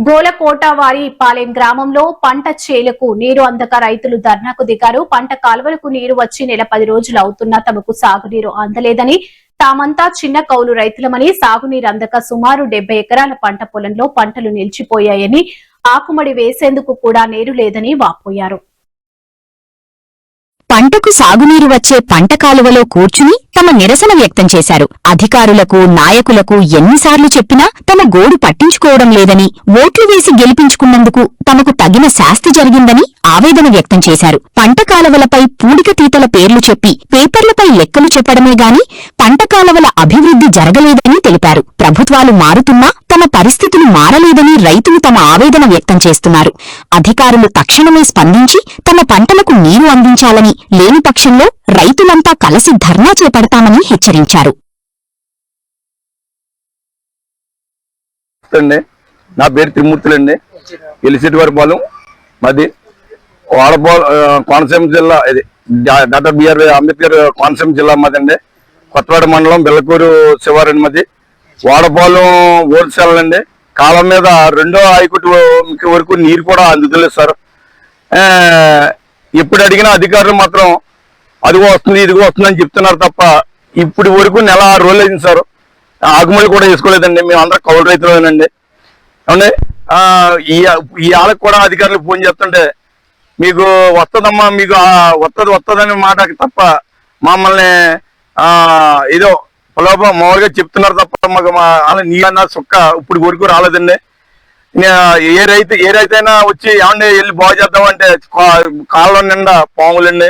గోలకోటవారి పాలెం గ్రామంలో పంట చేలకు నీరు అందక రైతులు ధర్నాకు దిగారు. పంట కాలువలకు నీరు వచ్చి నెల 10 రోజులు అవుతున్నా తమకు సాగునీరు అందలేదని, తామంతా చిన్న కౌలు రైతులమని, సాగునీరు అందక సుమారు 70 ఎకరాల పంట పొలంలో పంటలు నిలిచిపోయాయని, ఆకుమడి వేసేందుకు కూడా నీరు లేదని వాపోయారు. పంటకు సాగునీరు వచ్చే పంట కాలువలో కూర్చుని తమ నిరసన వ్యక్తం చేశారు. అధికారులకు, నాయకులకు ఎన్నిసార్లు చెప్పినా తమ గోడు పట్టించుకోవడం లేదని, ఓట్లు వేసి గెలిపించుకున్నందుకు తమకు తగిన శాస్తి జరిగిందని ఆవేదన వ్యక్తం చేశారు. పంట కాలువలపై పూడిక తీతల పేర్లు చెప్పి పేపర్లపై లెక్కలు చెప్పడమే గాని పంట కాలువల అభివృద్ధి జరగలేదని తెలిపారు. ప్రభుత్వాలు మారుతున్నా తమ పరిస్థితులు మారలేదని రైతులు తమ ఆవేదన వ్యక్తం చేస్తున్నారు. అధికారులు తక్షణమే స్పందించి తమ పంటలకు నీరు అందించాలని, లేని పక్షంలో రైతులంతా కలిసి ధర్నా చేపడతామని హెచ్చరించారు. నా పేరు త్రిమూర్తులండి. ఎలిసిటివారిపాలెం మాది. కోనసీమ జిల్లా, ఇది డాక్టర్ బిఆర్ అంబేద్కర్ కోనసీమ జిల్లా మాదండి. కొత్తపేట మండలం బెల్లకూరు శివారండి మాది. వాడపాలెం ఓల్సేల్ అండి. కాలం మీద 2వ ఆయకట్టు వరకు నీరు కూడా అందుతలేదు సార్. ఎప్పుడు అడిగినా అధికారులు మాత్రం అదిగో వస్తుంది, ఇదిగో వస్తుంది అని చెప్తున్నారు తప్ప ఇప్పుడు వరకు నెల 6 రోజులు అయింది సార్. ఆగుమడి కూడా వేసుకోలేదండి. మేము అందరం కౌలు రైతులేనండి. అవునండి. ఈ ఆళ్ళకి కూడా అధికారులకు ఫోన్ చేస్తుంటే మీకు వస్తుందమ్మా, మీకు వస్తుందనే మాట తప్ప మమ్మల్ని ఏదో ప్రలోభ మామూలుగా చెప్తున్నారు తప్ప మాకు నీళ్ళన్న సుక్క ఇప్పుడు వరకు రాలేదండి. ఏ రైతు అయినా వచ్చి ఏమంటే వెళ్ళి బాగు చేద్దామంటే కాళ్ళ నిండా పాములండి.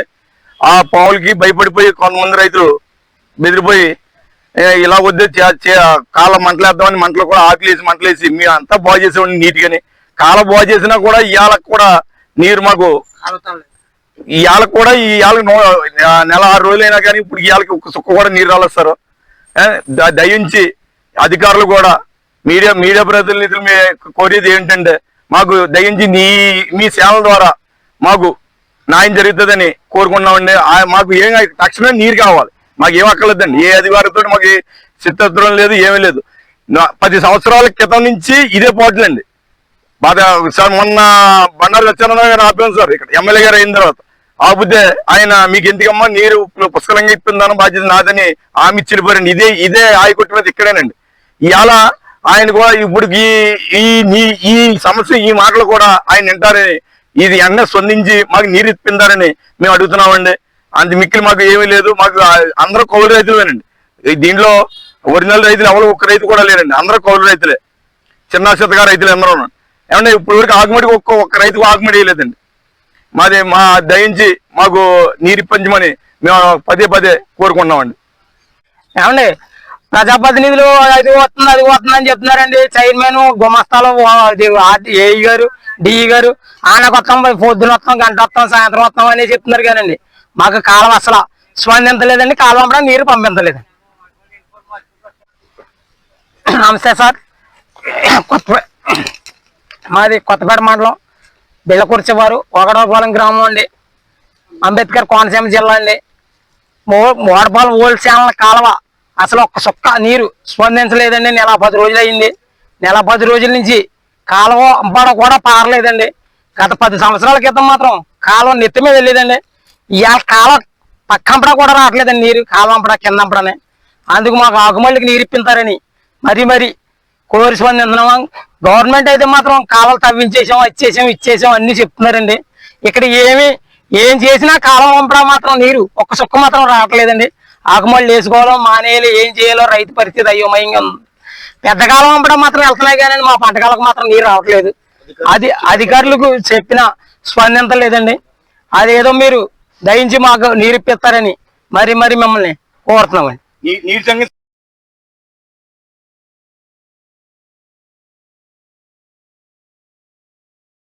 ఆ పాములకి భయపడిపోయి కొంతమంది రైతులు బెదిరిపోయి ఇలా వద్దే కాళ్ళ మంటలేద్దామని మంటలు కూడా ఆకులేసి మంటలేసి మేము అంతా బాగు చేసేవాడిని నీట్గాని. కాళ్ళ బాగు చేసినా కూడా ఇవాళకు కూడా నీరు మాకు ఇవాళకు కూడా నెల 6 రోజులైనా కానీ ఇప్పుడు ఇవాళకి ఒక సుక్క కూడా నీరు రాలేదు సార్. దయించి అధికారులు కూడా మీడియా ప్రతినిధులు కోరేది ఏంటంటే మాకు దయించి మీ సేవల ద్వారా మాకు న్యాయం జరుగుతుందని కోరుకున్నామండి. మాకు ఏం తక్షణమే నీరు కావాలి. మాకు ఏం అక్కర్లేదండి. ఏ అధికారితో మాకు చిత్తత్వం లేదు, ఏమీ లేదు. 10 సంవత్సరాల క్రితం నుంచి ఇదే పోట్లండి. బాగా సార్ మొన్న బండారు సత్యనారాయణ గారు ఆపాను సార్ ఇక్కడ ఎమ్మెల్యే గారు అయిన తర్వాత. ఆపితే ఆయన మీకు ఎందుకమ్మా నీరు పుష్కలంగా ఇప్పిందాను బాధ్యత నాదని హామీ ఇచ్చిపోరండి. ఇదే ఆయకట్టు మీద ఇక్కడేనండి. ఇవాళ ఆయన కూడా ఇప్పుడు ఈ సమస్య ఈ మాటలు కూడా ఆయన వింటారని, ఇది ఎన్న స్పందించి మాకు నీరు ఇప్పిందారని మేము అడుగుతున్నామండి. అంత మిక్కిలి మాకు ఏమీ లేదు. మాకు అందరూ కౌలు రైతులేనండి. దీంట్లో ఒరిజినల్ రైతులు ఎవరు ఒక్క రైతు కూడా లేరండి. అందరూ కౌలు రైతులే, చిన్న చిత్తగా రైతులు అందరూ ఉన్నాడు. ఏమంటే ఇప్పుడు వరకు ఆకుమడి ఒక్క రైతుకు ఆకుమడి వేయలేదండి. మా దయించి మాకు నీరు ఇప్పించమని మేము పదే కోరుకున్నామండి. ఏమండి ప్రజాప్రతినిధులు అది వస్తుందని చెప్తున్నారండి. చైర్మన్ గుమస్తాలు ఏఈ గారు, డిఈ గారు ఆనకు వస్తాం, పొద్దున వస్తాం, గంట వస్తాం, సాయంత్రం వస్తాం అని చెప్తున్నారు కానండి మాకు కాలం అసలు స్పందించలేదండి. కాలం కూడా నీరు పంపించలేదండి. నమస్తే సార్. మాది కొత్తపేట మండలం బెల్లకూరు శివారు ఒకటోపాలెం గ్రామం అండి. అంబేద్కర్ కోనసీమ జిల్లా అండి. వాడపాలెం ఓల్సేల్ కాలువ అసలు ఒక్క సుక్క నీరు స్పందించలేదండి. నెల 10 రోజులు అయింది. నెల 10 రోజుల నుంచి కాలువ అంబడ కూడా పారలేదండి. గత 10 సంవత్సరాల క్రితం మాత్రం కాలువ నెత్తి మీద వెళ్ళేదండి. ఇవాళ కాలువ పక్కంపడ కూడా రావట్లేదండి నీరు. కాలువ అంపడ కిందంపడనే. అందుకు మాకు ఆకుమల్లికి నీరు ఇప్పించారని మరి కోరి స్పందించినామా. గవర్నమెంట్ అయితే మాత్రం కాలువలు తవ్వించేసాం, ఇచ్చేసాం అన్ని చెప్తున్నారండి. ఇక్కడ ఏం చేసినా కాలువ పంపడ మాత్రం నీరు ఒక్క సుక్క మాత్రం రావట్లేదండి. ఆకుమళ్ళు వేసుకోవాలో మానేయాలి, ఏం చేయాలో రైతు పరిస్థితి అయోమయంగా ఉంది. పెద్ద కాలం పంపడం మాత్రం వెళ్తున్నాయి కానీ మా పంట కాలకు మాత్రం నీరు రావట్లేదు. అది అధికారులకు చెప్పినా స్పందించలేదండి. అదేదో మీరు దయించి మాకు నీరు ఇప్పిస్తారని మరి మిమ్మల్ని కోరుతున్నామండి.